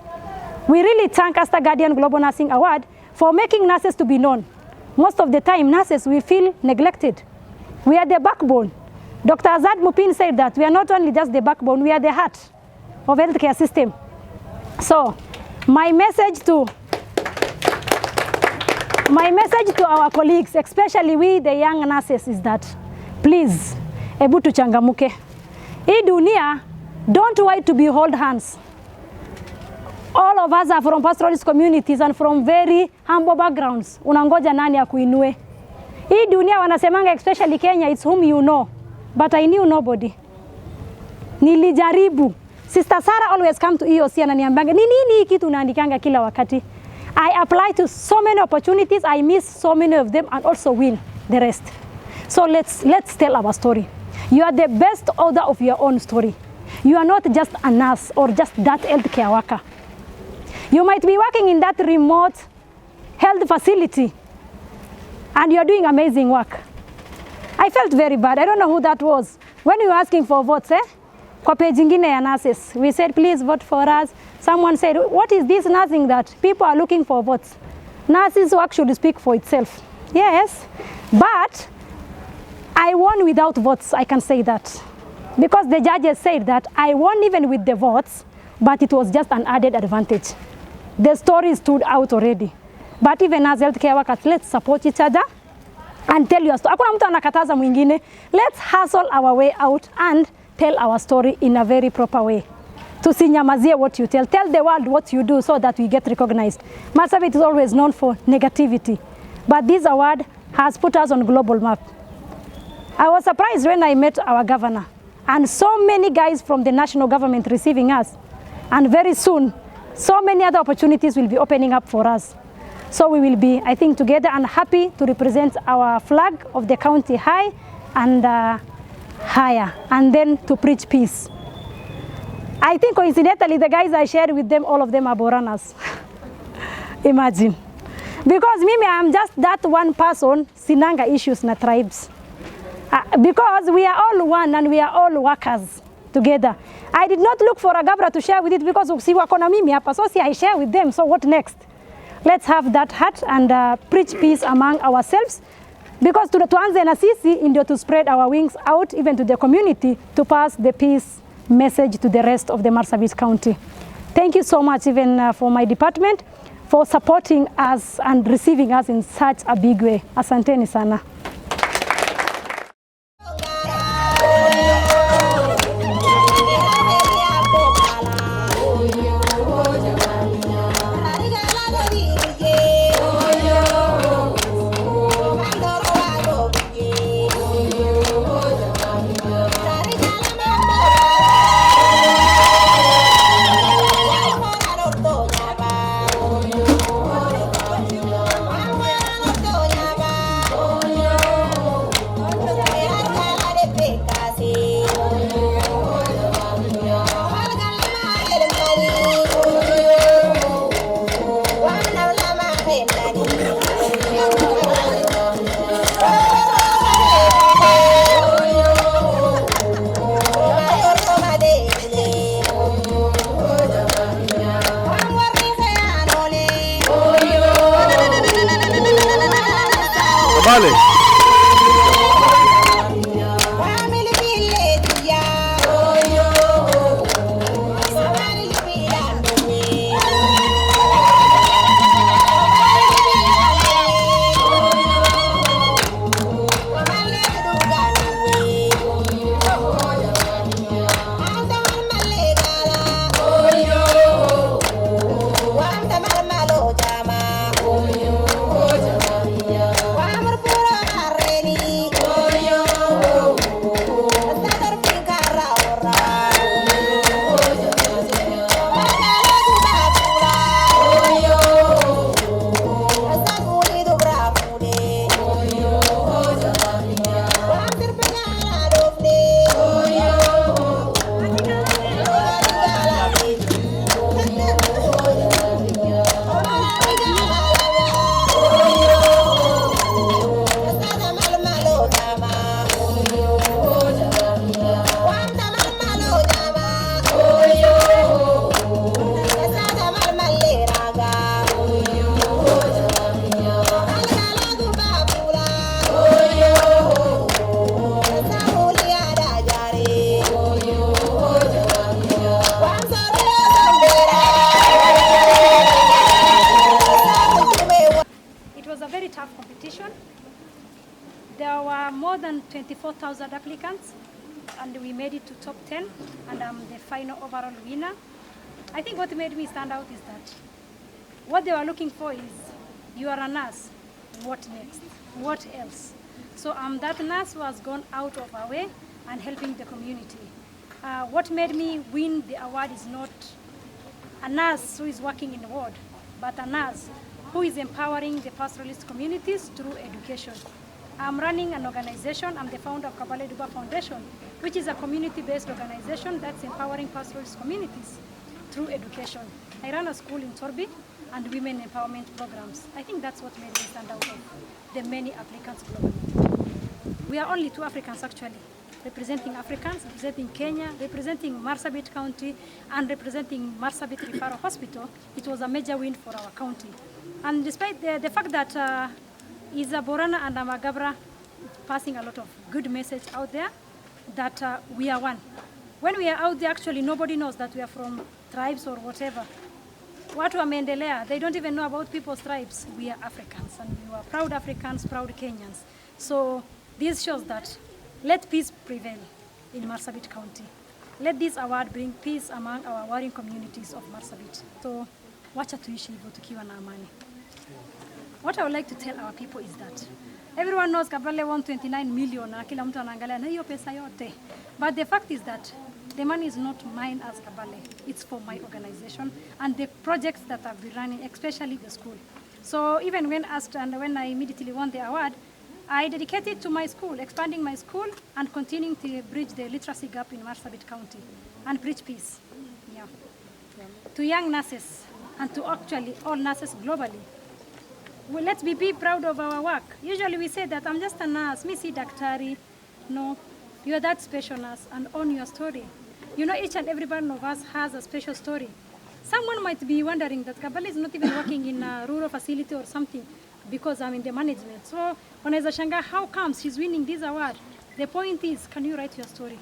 We really thank Aster Guardian Global Nursing Award for making nurses to be known. Most of the time, nurses, we feel neglected. We are the backbone. Dr. Azad Mupin said that we are not only just the backbone, we are the heart of the healthcare system. So, my message to our colleagues, especially we the young nurses, is that please, ebu tuchangamuke. Hii dunia, don't wait to behold hands. All of us are from pastoralist communities and from very humble backgrounds. Unangoja nani akuinue? Hii dunia wanasemanga, especially Kenya, it's whom you know. But I knew nobody. Nilijaribu. Sister Sarah always come to EOC and ananiambanga, ni nini kitu unaandikanga kila wakati? I apply to so many opportunities, I miss so many of them and also win the rest. So let's tell our story. You are the best author of your own story. You are not just a nurse or just that healthcare worker. You might be working in that remote health facility and you're doing amazing work. I felt very bad. I don't know who that was. When we were asking for votes, kwa page ingine ya nurses, we said, please vote for us. Someone said, what is this nursing that people are looking for votes? Nurses work should speak for itself. Yes, but I won without votes, I can say that. Because the judges said that I won even with the votes, but it was just an added advantage. The story stood out already. But even as healthcare workers, let's support each other and tell your story. Hakuna mtu anakataza mwingine. Let's hustle our way out and tell our story in a very proper way. Tusinyamazie what you tell. Tell the world what you do so that we get recognized. Marsabit is always known for negativity, but this award has put us on global map. I was surprised when I met our governor and so many guys from the national government receiving us. And very soon, so many other opportunities will be opening up for us. So we will be, I think, together and happy to represent our flag of the county high and higher, and then to preach peace. I think coincidentally, the guys I shared with them, all of them are Boranas. Imagine. Because Mimi, I'm just that one person, sinanga issues na tribes. Because we are all one and we are all workers together. I did not look for a Gabra to share with it because si wako na mimi hapa, so see I share with them, so what next? Let's have that heart and preach peace among ourselves, because tuanze na sisi ndio to spread our wings out even to the community to pass the peace message to the rest of the Marsabit County. Thank you so much even for my department for supporting us and receiving us in such a big way. Asanteni sana. Qabale. There were more than 24,000 applicants, and we made it to top 10, and I'm the final overall winner. I think what made me stand out is that what they were looking for is, you are a nurse, what next? What else? So I'm that nurse who has gone out of our way and helping the community. What made me win the award is not a nurse who is working in the ward, but a nurse who is empowering the pastoralist communities through education. I'm running an organization. I'm the founder of Qabale Duba Foundation, which is a community-based organization that's empowering pastoralist communities through education. I run a school in Torbi and women empowerment programs. I think that's what made me stand out of the many applicants globally. We are only 2 Africans actually, representing Africans, representing Kenya, representing Marsabit County, and representing Marsabit Referral Hospital. It was a major win for our county. And despite the fact that Isa Borana and Amagabra passing a lot of good message out there, that we are one. When we are out there, actually nobody knows that we are from tribes or whatever. Watu wameendelea, they don't even know about people's tribes. We are Africans, and we are proud Africans, proud Kenyans. So this shows that let peace prevail in Marsabit County. Let this award bring peace among our warring communities of Marsabit. So wacha tuishi hivyo tukiwa na amani. What I would like to tell our people is that everyone knows Qabale won 29 million na kila mtu anaangalia na hiyo pesa yote. But the fact is that the money is not mine as Qabale. It's for my organization and the projects that I've been running, especially the school. So even when asked and when I immediately won the award, I dedicated it to my school, expanding my school and continuing to bridge the literacy gap in Marsabit County and preach peace. Yeah. To young nurses and to actually all nurses globally, well, let's be proud of our work. Usually we say that I'm just a nurse, me see daktari. No, you are that special nurse and own your story. You know, each and every one of us has a special story. Someone might be wondering that Qabale is not even working in a rural facility or something because I'm in the management. So when I shanga, how comes she's winning this award? The point is, can you write your story?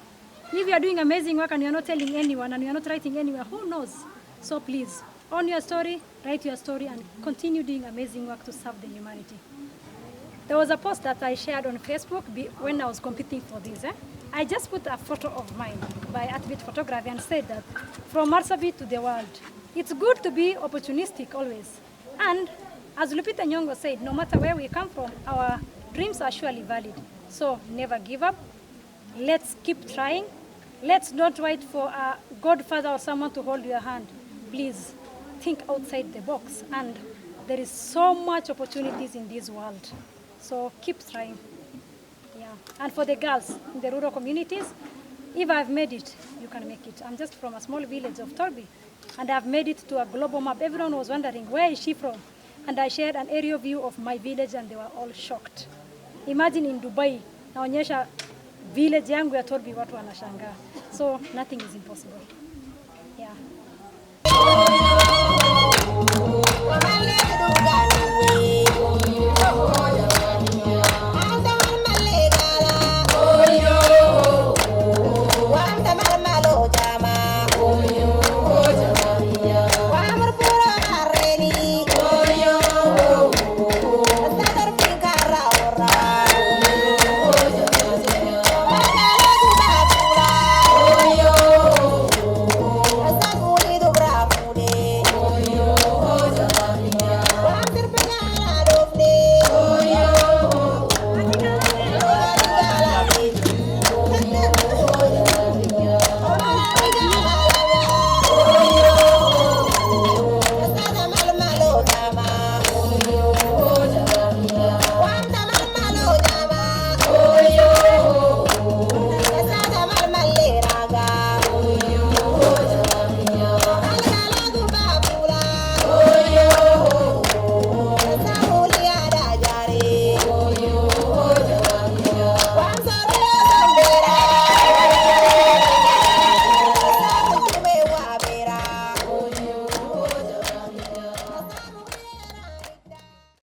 If you are doing amazing work and you're not telling anyone and you're not writing anywhere, who knows? So please, own your story, write your story, and continue doing amazing work to serve the humanity. There was a post that I shared on Facebook when I was competing for this. I just put a photo of mine by Atbit Photography and said that from Marsabit to the world, it's good to be opportunistic always. And as Lupita Nyong'o said, no matter where we come from, our dreams are surely valid. So never give up. Let's keep trying. Let's not wait for a godfather or someone to hold your hand. Please think outside the box. And there is so much opportunities in this world. So keep trying. Yeah. And for the girls in the rural communities, if I've made it, you can make it. I'm just from a small village of Torbi, and I've made it to a global map. Everyone was wondering, where is she from? And I shared an aerial view of my village, and they were all shocked. Imagine in Dubai, naonyesha village yangu ya Torbi, watu wanashangaa. So nothing is impossible. Yeah.